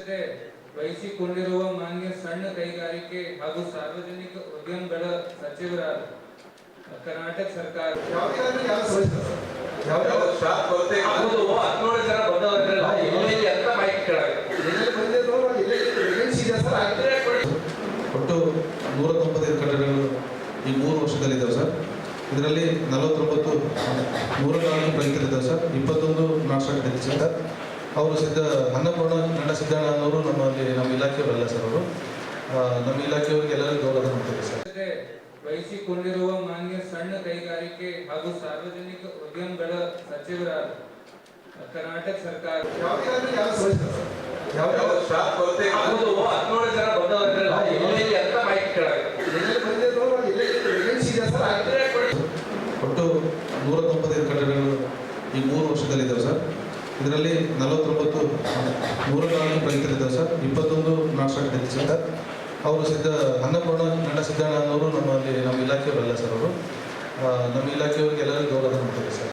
ಅಧ್ಯಕ್ಷತೆ ವಹಿಸಿಕೊಂಡಿರುವ ಮಾನ್ಯ ಸಣ್ಣ ಕೈಗಾರಿಕೆ ಹಾಗೂ ಸಾರ್ವಜನಿಕ ಉದ್ಯಮಗಳ ಸಚಿವರಾದ ಕರ್ನಾಟಕ ಸರ್ಕಾರ ಒಟ್ಟು 195 ಕಟ್ಟಡಗಳು ಈ 3 ವರ್ಷದಲ್ಲಿದ್ದಾವೆ ಸರ್. ಇದರಲ್ಲಿ 49 ಮೂರನೇ ರೈತರಿದ್ದಾವೆ ಸರ್. 21 ನಾಟ್ಸ್ ಕಟ್ಟಿದೆ ಸರ್. ಅವರು ಅನ್ನಪೂರ್ಣ ಗಂಡ ಸಿದ್ದಣ್ಣ ಅನ್ನೋರು ನಮ್ಮ ಇಲಾಖೆಯವರಲ್ಲ ಸರ್. ಅವರು ನಮ್ಮ ಇಲಾಖೆಯವರಿಗೆ ಎಲ್ಲರಿಗೂ ಗೌರವ ಮಾಡ್ತಾರೆ ಸರ್. ವಹಿಸಿಕೊಂಡಿರುವ ಮಾನ್ಯ ಸಣ್ಣ ಕೈಗಾರಿಕೆ ಹಾಗೂ ಸಾರ್ವಜನಿಕ ಉದ್ಯಮಗಳ ಸಚಿವರಾದ ಕರ್ನಾಟಕ ಸರ್ಕಾರ ಒಟ್ಟು 195 ಕಟ್ಟಡಗಳು ಈ 3 ವರ್ಷದಲ್ಲಿದ್ದಾವೆ ಸರ್. ಇದರಲ್ಲಿ 49 ಮೂರನೇ ರೈತರಿದ್ದಾವೆ ಸರ್. 21 ನಾಟ್ಸ್ ಕಟ್ಟಿದೆ ಸರ್. ಅವರು ಅನ್ನಪೂರ್ಣ ಗಂಡ ಸಿದ್ದಣ್ಣ ಅನ್ನೋರು ನಮ್ಮ ಇಲಾಖೆಯವರಲ್ಲ ಸರ್. ಅವರು ನಮ್ಮ ಇಲಾಖೆಯವರಿಗೆ ಎಲ್ಲರಿಗೂ ಗೌರವ ಮಾಡ್ತಾರೆ ಸರ್.